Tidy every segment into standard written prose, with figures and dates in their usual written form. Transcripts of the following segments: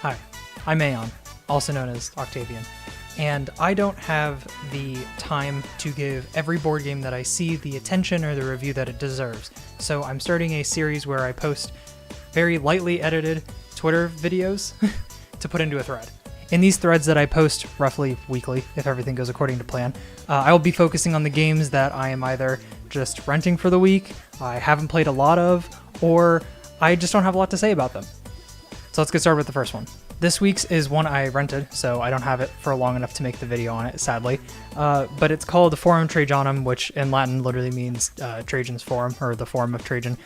Hi, I'm Aeon, also known as Octavian, and I don't have the time to give every board game that I see the attention or the review that it deserves. So I'm starting a series where I post very lightly edited Twitter videos to put into a thread. In these threads that I post roughly weekly, if everything goes according to plan, I will be focusing on the games that I am either just renting for the week, I haven't played a lot of, or I just don't have a lot to say about them. So let's get started with the first one. This week's is one I rented, so I don't have it for long enough to make the video on it, sadly. But it's called the Forum Trajanum, which in Latin literally means Trajan's Forum, or the Forum of Trajan.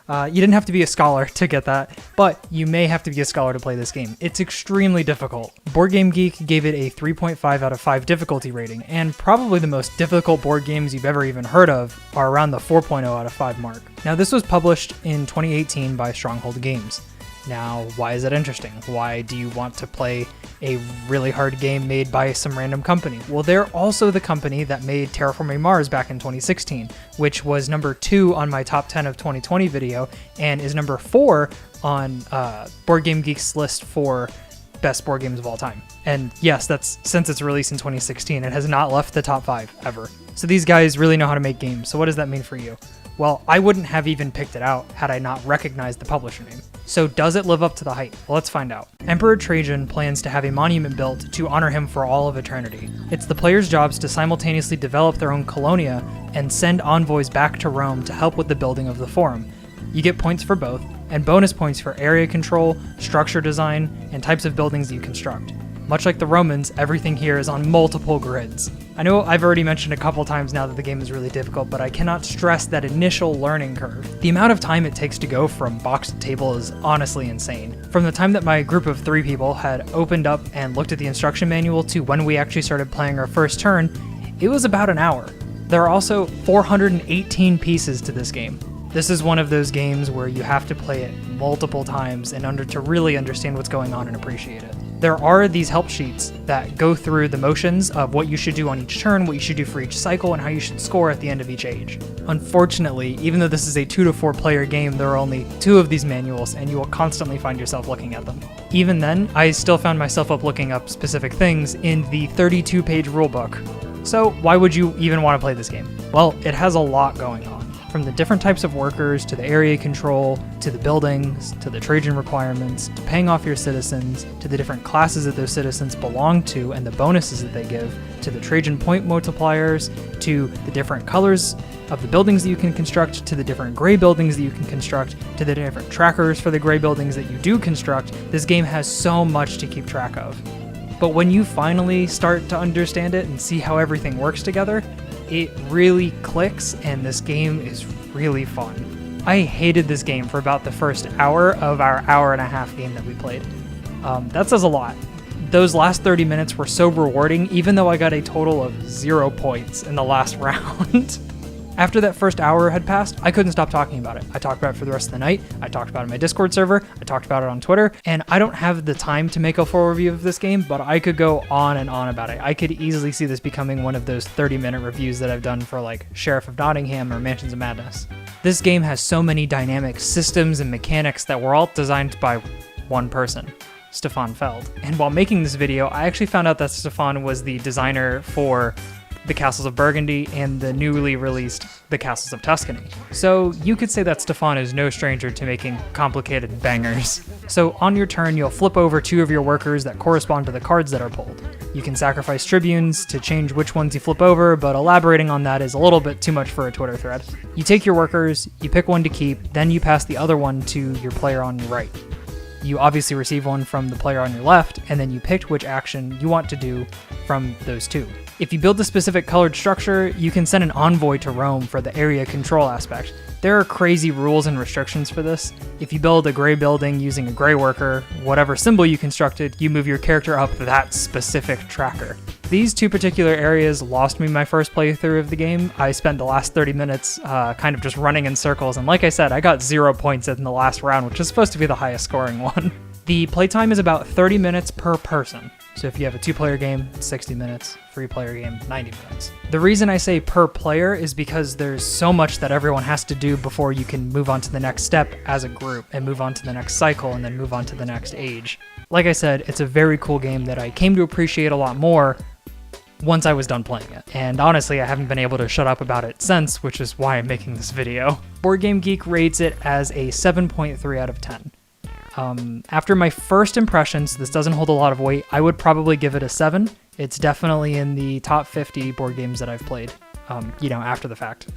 You didn't have to be a scholar to get that, but you may have to be a scholar to play this game. It's extremely difficult. Board Game Geek gave it a 3.5 out of 5 difficulty rating, and probably the most difficult board games you've ever even heard of are around the 4.0 out of 5 mark. Now, this was published in 2018 by Stronghold Games. Now, why is that interesting? Why do you want to play a really hard game made by some random company? Well, they're also the company that made Terraforming Mars back in 2016, which was number 2 on my top 10 of 2020 video, and is number 4 on Board Game Geek's list for best board games of all time. And yes, that's since its release in 2016. It has not left the top 5 ever. So these guys really know how to make games. So what does that mean for you? Well, I wouldn't have even picked it out had I not recognized the publisher name. So does it live up to the hype? Well, let's find out. Emperor Trajan plans to have a monument built to honor him for all of eternity. It's the players' jobs to simultaneously develop their own colonia and send envoys back to Rome to help with the building of the Forum. You get points for both, and bonus points for area control, structure design, and types of buildings you construct. Much like the Romans, everything here is on multiple grids. I know I've already mentioned a couple times now that the game is really difficult, but I cannot stress that initial learning curve. The amount of time it takes to go from box to table is honestly insane. From the time that my group of 3 people had opened up and looked at the instruction manual to when we actually started playing our first turn, it was about an hour. There are also 418 pieces to this game. This is one of those games where you have to play it multiple times in order to really understand what's going on and appreciate it. There are these help sheets that go through the motions of what you should do on each turn, what you should do for each cycle, and how you should score at the end of each age. Unfortunately, even though this is a 2 to 4 player game, there are only 2 of these manuals, and you will constantly find yourself looking at them. Even then, I still found myself looking up specific things in the 32-page rulebook. So why would you even want to play this game? Well, it has a lot going on. From the different types of workers, to the area control, to the buildings, to the Trajan requirements, to paying off your citizens, to the different classes that those citizens belong to and the bonuses that they give, to the Trajan point multipliers, to the different colors of the buildings that you can construct, to the different gray buildings that you can construct, to the different trackers for the gray buildings that you do construct. This game has so much to keep track of. But when you finally start to understand it and see how everything works together, it really clicks, and this game is really fun. I hated this game for about the first hour of our hour-and-a-half game that we played. That says a lot. Those last 30 minutes were so rewarding, even though I got a total of 0 points in the last round. After that first hour had passed, I couldn't stop talking about it. I talked about it for the rest of the night. I talked about it in my Discord server. I talked about it on Twitter. And I don't have the time to make a full review of this game, but I could go on and on about it. I could easily see this becoming one of those 30-minute reviews that I've done for like Sheriff of Nottingham or Mansions of Madness. This game has so many dynamic systems and mechanics that were all designed by one person, Stefan Feld. And while making this video, I actually found out that Stefan was the designer for the Castles of Burgundy and the newly released The Castles of Tuscany. So you could say that Stefan is no stranger to making complicated bangers. So on your turn, you'll flip over 2 of your workers that correspond to the cards that are pulled. You can sacrifice tribunes to change which ones you flip over, but elaborating on that is a little bit too much for a Twitter thread. You take your workers, you pick one to keep, then you pass the other one to your player on your right. You obviously receive one from the player on your left, and then you picked which action you want to do from those 2. If you build a specific colored structure, you can send an envoy to Rome for the area control aspect. There are crazy rules and restrictions for this. If you build a gray building using a gray worker, whatever symbol you constructed, you move your character up that specific tracker. These 2 particular areas lost me my first playthrough of the game. I spent the last 30 minutes kind of just running in circles, and like I said, I got 0 points in the last round, which is supposed to be the highest scoring one. The playtime is about 30 minutes per person. So if you have a 2-player game, it's 60 minutes, 3-player game, 90 minutes. The reason I say per player is because there's so much that everyone has to do before you can move on to the next step as a group and move on to the next cycle and then move on to the next age. Like I said, it's a very cool game that I came to appreciate a lot more once I was done playing it. And honestly, I haven't been able to shut up about it since, which is why I'm making this video. Board Game Geek rates it as a 7.3 out of 10. After my first impressions, this doesn't hold a lot of weight. I would probably give it a 7. It's definitely in the top 50 board games that I've played, after the fact.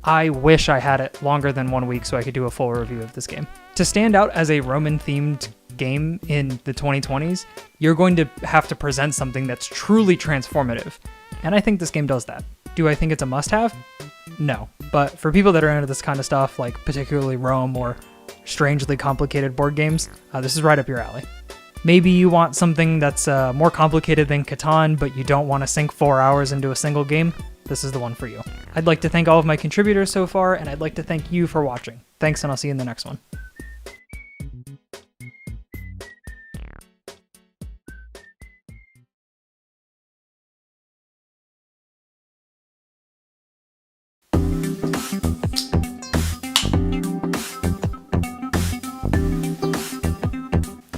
I wish I had it longer than 1 week so I could do a full review of this game. To stand out as a Roman-themed game in the 2020s, you're going to have to present something that's truly transformative. And I think this game does that. Do I think it's a must-have? No. But for people that are into this kind of stuff, like particularly Rome or strangely complicated board games, this is right up your alley. Maybe you want something that's more complicated than Catan, but you don't want to sink 4 hours into a single game. This is the one for you. I'd like to thank all of my contributors so far, and I'd like to thank you for watching. Thanks, and I'll see you in the next one.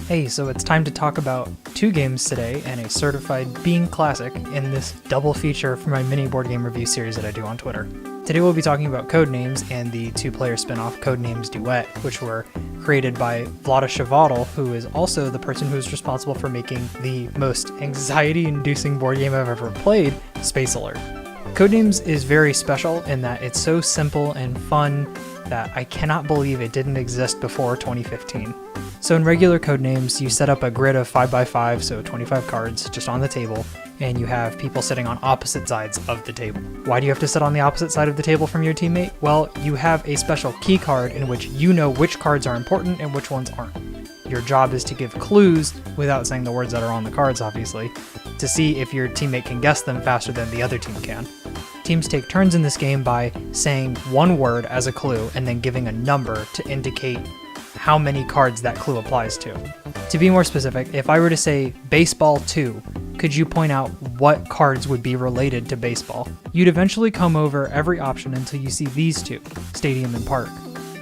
Hey, so it's time to talk about 2 games today and a certified Being Classic in this double feature for my mini board game review series that I do on Twitter. Today we'll be talking about Codenames and the 2-player spin-off Codenames Duet, which were created by Vlada Chvátil, who is also the person who is responsible for making the most anxiety-inducing board game I've ever played, Space Alert. Codenames is very special in that it's so simple and fun that I cannot believe it didn't exist before 2015. So in regular Codenames, you set up a grid of 5x5, so 25 cards, just on the table, and you have people sitting on opposite sides of the table. Why do you have to sit on the opposite side of the table from your teammate? Well, you have a special key card in which you know which cards are important and which ones aren't. Your job is to give clues, without saying the words that are on the cards obviously, to see if your teammate can guess them faster than the other team can. Teams take turns in this game by saying one word as a clue and then giving a number to indicate how many cards that clue applies to. To be more specific, if I were to say baseball 2, could you point out what cards would be related to baseball? You'd eventually come over every option until you see these 2, stadium and park.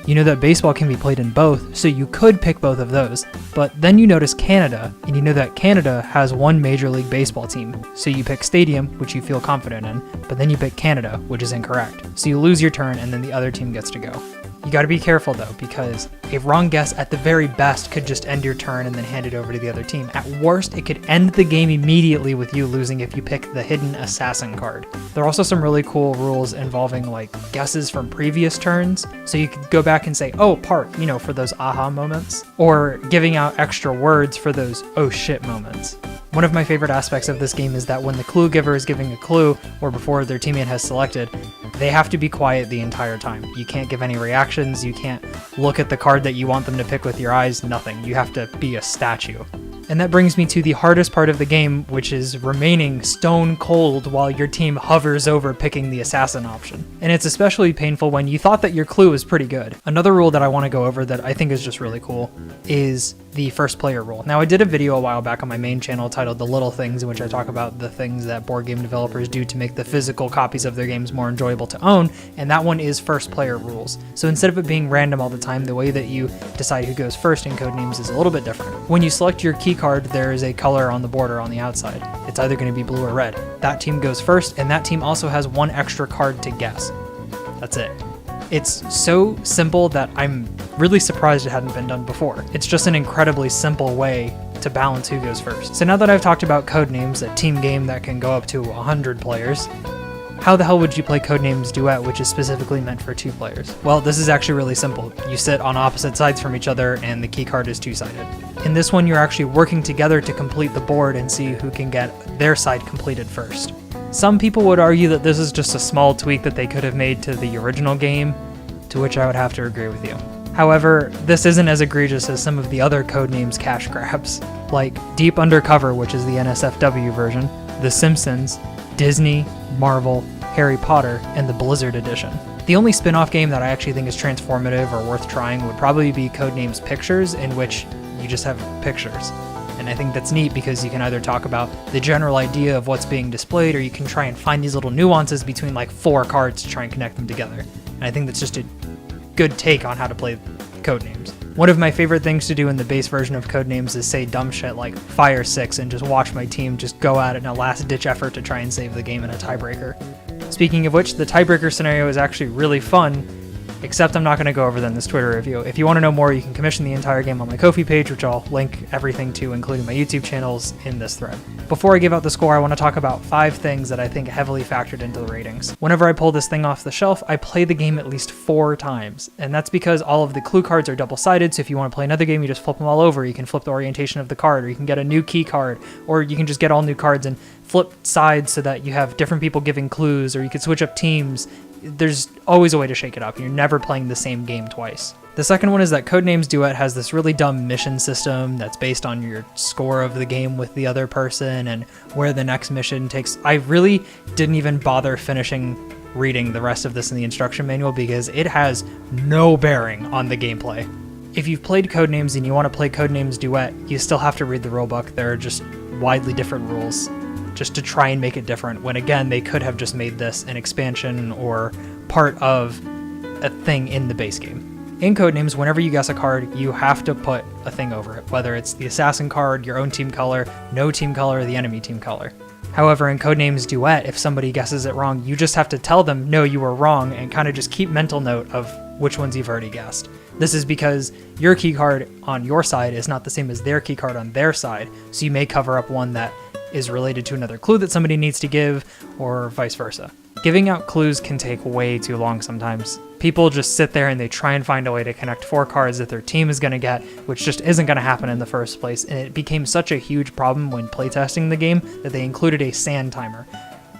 You know that baseball can be played in both, so you could pick both of those, but then you notice Canada, and you know that Canada has one Major League Baseball team, so you pick stadium, which you feel confident in, but then you pick Canada, which is incorrect. So you lose your turn, and then the other team gets to go. You gotta be careful though, because a wrong guess at the very best could just end your turn and then hand it over to the other team. At worst, it could end the game immediately with you losing if you pick the hidden assassin card. There are also some really cool rules involving like guesses from previous turns, so you could go back and say, oh, park, for those aha moments, or giving out extra words for those oh shit moments. One of my favorite aspects of this game is that when the clue giver is giving a clue, or before their teammate has selected, they have to be quiet the entire time. You can't give any reactions, you can't look at the card that you want them to pick with your eyes, nothing. You have to be a statue. And that brings me to the hardest part of the game, which is remaining stone cold while your team hovers over picking the assassin option. And it's especially painful when you thought that your clue was pretty good. Another rule that I want to go over that I think is just really cool is the first player rule. Now, I did a video a while back on my main channel titled The Little Things, in which I talk about the things that board game developers do to make the physical copies of their games more enjoyable to own, and that one is first player rules. So instead of it being random all the time, the way that you decide who goes first in Codenames is a little bit different. When you select your key card, there is a color on the border on the outside. It's either going to be blue or red. That team goes first, and that team also has one extra card to guess. That's it. It's so simple that I'm really surprised it hadn't been done before. It's just an incredibly simple way to balance who goes first. So now that I've talked about Codenames, a team game that can go up to 100 players, how the hell would you play Codenames Duet, which is specifically meant for 2 players? Well, this is actually really simple. You sit on opposite sides from each other, and the key card is 2-sided. In this one, you're actually working together to complete the board and see who can get their side completed first. Some people would argue that this is just a small tweak that they could have made to the original game, to which I would have to agree with you. However, this isn't as egregious as some of the other Codenames cash grabs, like Deep Undercover, which is the NSFW version, The Simpsons, Disney, Marvel, Harry Potter, and the Blizzard edition. The only spin-off game that I actually think is transformative or worth trying would probably be Codenames Pictures, in which you just have pictures. And I think that's neat because you can either talk about the general idea of what's being displayed, or you can try and find these little nuances between like 4 cards to try and connect them together. And I think that's just a good take on how to play Codenames. One of my favorite things to do in the base version of Codenames is say dumb shit like fire 6 and just watch my team just go at it in a last-ditch effort to try and save the game in a tiebreaker. Speaking of which, the tiebreaker scenario is actually really fun, except I'm not going to go over that in this Twitter review. If you want to know more, you can commission the entire game on my Ko-fi page, which I'll link everything to, including my YouTube channels, in this thread. Before I give out the score, I want to talk about 5 things that I think heavily factored into the ratings. Whenever I pull this thing off the shelf, I play the game at least 4 times, and that's because all of the clue cards are double-sided, so if you want to play another game, you just flip them all over. You can flip the orientation of the card, or you can get a new key card, or you can just get all new cards and flip sides so that you have different people giving clues, or you can switch up teams. There's always a way to shake it up. You're never playing the same game twice. The second one is that Codenames Duet has this really dumb mission system that's based on your score of the game with the other person and where the next mission takes. I really didn't even bother finishing reading the rest of this in the instruction manual because it has no bearing on the gameplay. If you've played Codenames and you want to play Codenames Duet, you still have to read the rulebook. There are just widely different rules, just to try and make it different, when again, they could have just made this an expansion or part of a thing in the base game. In Codenames, whenever you guess a card, you have to put a thing over it, whether it's the assassin card, your own team color, no team color, or the enemy team color. However, in Codenames Duet, if somebody guesses it wrong, you just have to tell them, no, you were wrong, and kind of just keep mental note of which ones you've already guessed. This is because your key card on your side is not the same as their key card on their side, so you may cover up one that is related to another clue that somebody needs to give, or vice versa. Giving out clues can take way too long sometimes. People just sit there and they try and find a way to connect 4 cards that their team is going to get, which just isn't going to happen in the first place, and it became such a huge problem when playtesting the game that they included a sand timer.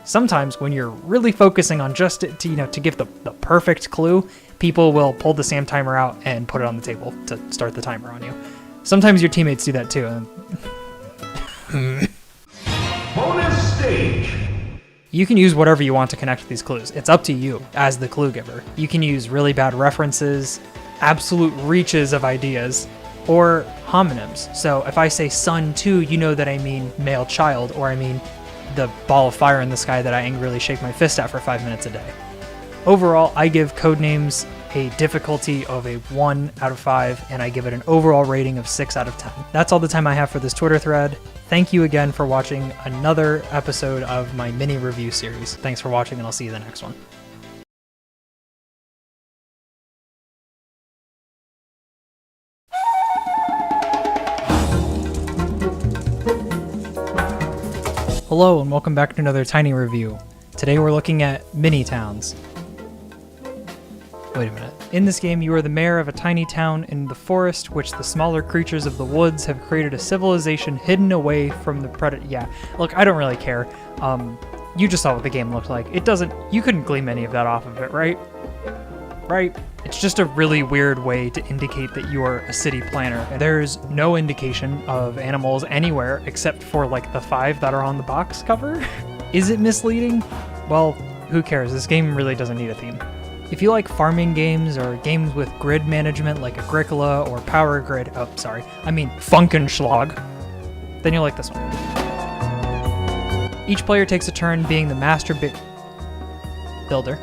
Sometimes when you're really focusing on just to give the perfect clue, people will pull the sand timer out and put it on the table to start the timer on you. Sometimes your teammates do that too. Bonus stage. You can use whatever you want to connect these clues. It's up to you as the clue giver. You can use really bad references, absolute reaches of ideas, or homonyms. So if I say sun 2, you know that I mean male child, or I mean the ball of fire in the sky that I angrily shake my fist at for 5 minutes a day. Overall, I give Codenames a difficulty of a 1 out of 5, and I give it an overall rating of 6 out of 10. That's all the time I have for this Twitter thread. Thank you again for watching another episode of my mini review series. Thanks for watching, and I'll see you in the next one. Hello, and welcome back to another tiny review. Today we're looking at mini towns. Wait a minute. In this game, you are the mayor of a tiny town in the forest, which the smaller creatures of the woods have created a civilization hidden away from the predator. Yeah, look, I don't really care. You just saw what the game looked like. You couldn't glean any of that off of it, right? Right? It's just a really weird way to indicate that you are a city planner. There's no indication of animals anywhere except for like the 5 that are on the box cover. Is it misleading? Well, who cares? This game really doesn't need a theme. If you like farming games or games with grid management like Agricola or Power Grid, Funkenschlag, then you'll like this one. Each player takes a turn being the master builder.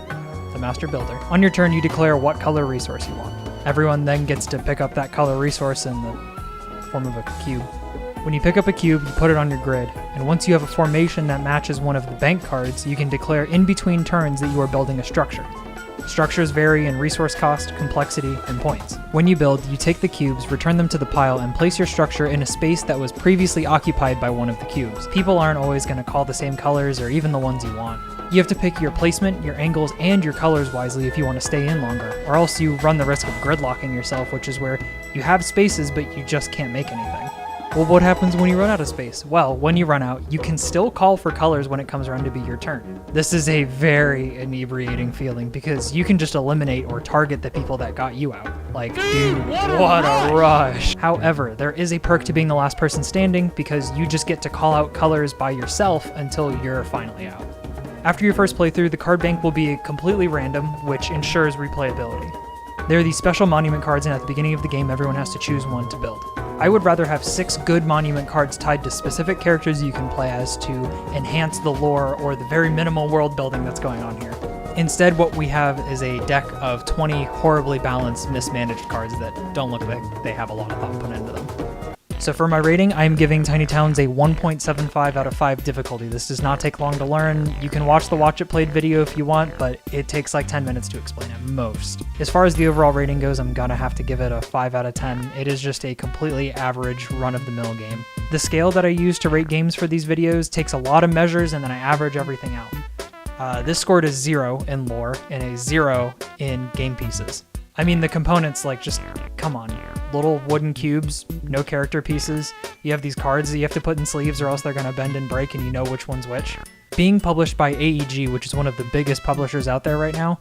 On your turn, you declare what color resource you want. Everyone then gets to pick up that color resource in the form of a cube. When you pick up a cube, you put it on your grid, and once you have a formation that matches one of the bank cards, you can declare in between turns that you are building a structure. Structures vary in resource cost, complexity, and points. When you build, you take the cubes, return them to the pile, and place your structure in a space that was previously occupied by one of the cubes. People aren't always going to call the same colors or even the ones you want. You have to pick your placement, your angles, and your colors wisely if you want to stay in longer, or else you run the risk of gridlocking yourself, which is where you have spaces but you just can't make anything. Well, what happens when you run out of space? Well, when you run out, you can still call for colors when it comes around to be your turn. This is a very inebriating feeling because you can just eliminate or target the people that got you out. Like, dude, what a rush. However, there is a perk to being the last person standing because you just get to call out colors by yourself until you're finally out. After your first playthrough, the card bank will be completely random, which ensures replayability. There are these special monument cards, and at the beginning of the game, everyone has to choose one to build. I would rather have 6 good monument cards tied to specific characters you can play as to enhance the lore or the very minimal world building that's going on here. Instead, what we have is a deck of 20 horribly balanced, mismanaged cards that don't look like they have a lot of thought put into them. So for my rating, I'm giving Tiny Towns a 1.75 out of 5 difficulty. This does not take long to learn. You can watch the Watch It Played video if you want, but it takes like 10 minutes to explain at most. As far as the overall rating goes, I'm gonna have to give it a 5 out of 10. It is just a completely average run-of-the-mill game. The scale that I use to rate games for these videos takes a lot of measures and then I average everything out. This scored a 0 in lore and a 0 in game pieces. I mean, the components, like, just, come on. Little wooden cubes, no character pieces. You have these cards that you have to put in sleeves or else they're gonna bend and break and you know which one's which. Being published by AEG, which is one of the biggest publishers out there right now,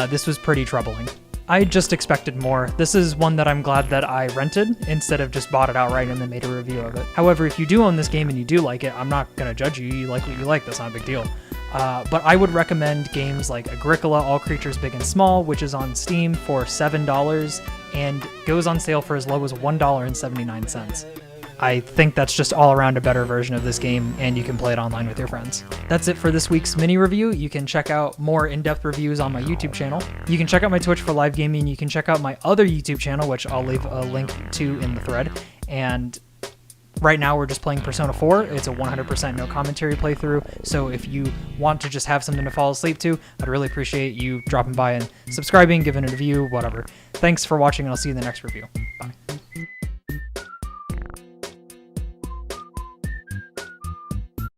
this was pretty troubling. I just expected more. This is one that I'm glad that I rented instead of just bought it outright and then made a review of it. However, if you do own this game and you do like it, I'm not gonna judge you. You like what you like, that's not a big deal. But I would recommend games like Agricola, All Creatures Big and Small, which is on Steam for $7 and goes on sale for as low as $1.79. I think that's just all around a better version of this game, and you can play it online with your friends. That's it for this week's mini review. You can check out more in-depth reviews on my YouTube channel. You can check out my Twitch for live gaming. You can check out my other YouTube channel, which I'll leave a link to in the thread. And right now we're just playing Persona 4. It's a 100% no commentary playthrough, so if you want to just have something to fall asleep to, I'd really appreciate you dropping by and subscribing, giving it a review, whatever. Thanks for watching, and I'll see you in the next review. Bye.